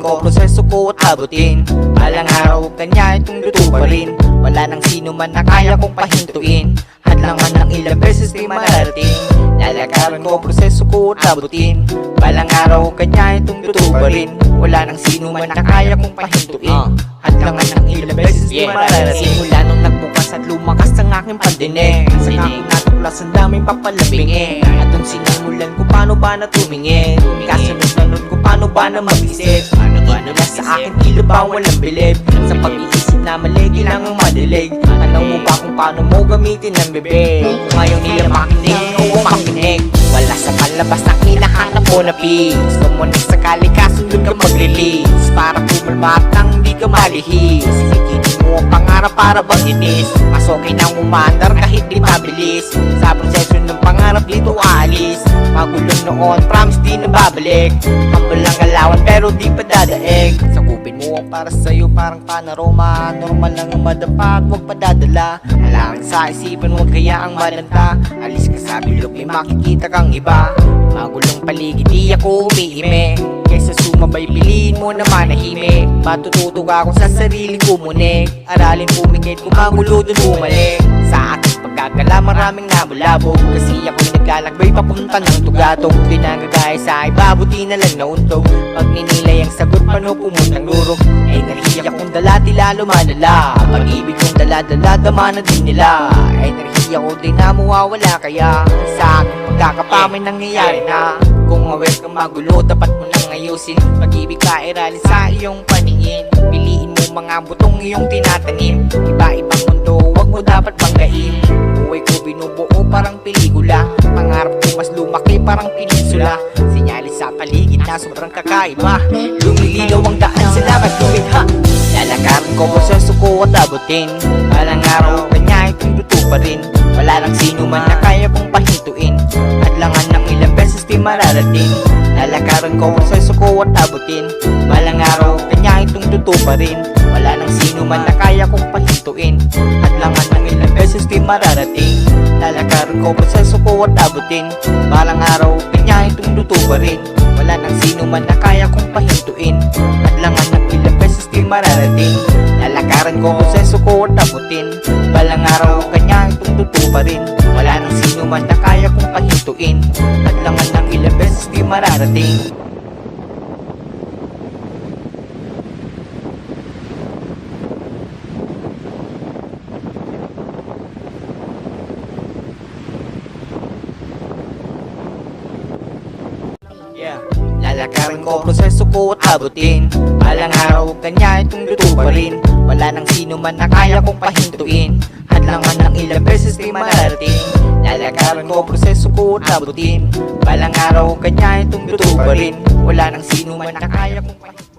ko, proseso ko at abutin. Balang araw kanya itong luto pa rin. Wala nang sino man na kaya kong pahintuin. Hadlangan ng ilang beses di mararating. Lalakaran ko, proseso ko at abutin. Balang araw kanya itong luto pa rin. Wala nang sino man na kaya kong pahintuin. Hadlangan ng ilang beses di mararating. Simula nung nagbukas at lumakas ang aking pandinig, saka ko natuklas ang daming papalabingin. At dun sinimulan ko paano ba na tumingin. Kasunod na nun ko paano ba na mag-isip. Nila sa akin tila ba walang bilib. Sa pag-iisip na mali kailangang madilig. Tanong mo ba kung paano mo gamitin ang bibig? Kung ngayon nila makinig o makinig, wala sa palabas na hinahanap mo na peace. Kumunik sa kalikasan doon ka mag-release. Para kumalma at nang hindi ka malihis. Sikinin mo ang pangarap para bang inis. Mas okay nang umandar kahit di mabilis. Sa proseso ng pangarap dito aalis. Magulong noon, promise di na babalik. Humble lang galawan pero di pa dadaig. Sakupin mo ang para sa'yo parang panorama. Normal lang ang madapa at huwag padadala. Alangan sa isipan huwag kaya ang malanta. Alis ka sa bilog may makikita kang iba. Magulong paligid di ako umiime. Kaysa sumabay piliin mo na manahimik. Matututog ako sa sarili ko munik. Aralin pumikit kung magulo dun bumalik. Sa aking pagkakala maraming nabulabog. Kasi ako'y naglalakbay papunta ng tugatog. Di nagagaya sa iba buti na lang nauntog. Pag ninilay ang sagot paano pumuntang lurog. Enerhiya kong dala tila lumalala. Pag-ibig kong dala-dala dama na din nila. Enerhiya ko din na mawawala kaya. Sa aking pagkakapa may nangyayari na. Kung aware kang magulo dapat mo nang ayusin. Pag-ibig ka iralin sa iyong paningin. Piliin mo mga butong iyong tinatanim. Iba-ibang mundo wag mo dapat banggain. Buhay ko binubuo parang pelikula. Pangarap ko mas lumaki parang peninsula. Sinyalis sa paligid na sobrang kakaiba. Lumililaw ang daan sa dapat lumikha. Lalakaran ko, proseso ko at abutin. Balang araw kanya itong luto pa rin. Wala lang sino man na kaya kong pahintuin. Hadlangan ng ilang beses di mararating. Lalakaran ko, proseso ko at abutin. Balang araw kanya itong luto pa rin. Wala nang sino man na kaya kong pahintuin. Hadlangan ng ilang beses di mararating. Lalakaran ko, proseso ko at abutin. Balang araw kanya itong luto pa rin. Wala nang sino man na kaya kong pahintuin. Hadlangan ng ilang beses di mararating. Lalakaran ko, proseso ko at abutin. Balang araw kanya itong luto pa rin. Wala nang sino man na kaya kong pahintuin. Hadlangan ng ilang beses di mararating. Lalakarin ko, proseso ko at abutin. Balang araw kanya itong luto pa rin. Wala nang sino man na kaya kong pahintuin. Hadlangan ng ilang beses di mararating. Lalakarin ko, proseso ko at abutin. Balang araw kanya itong luto pa rin. Wala nang sino man na kaya kong pahintuin.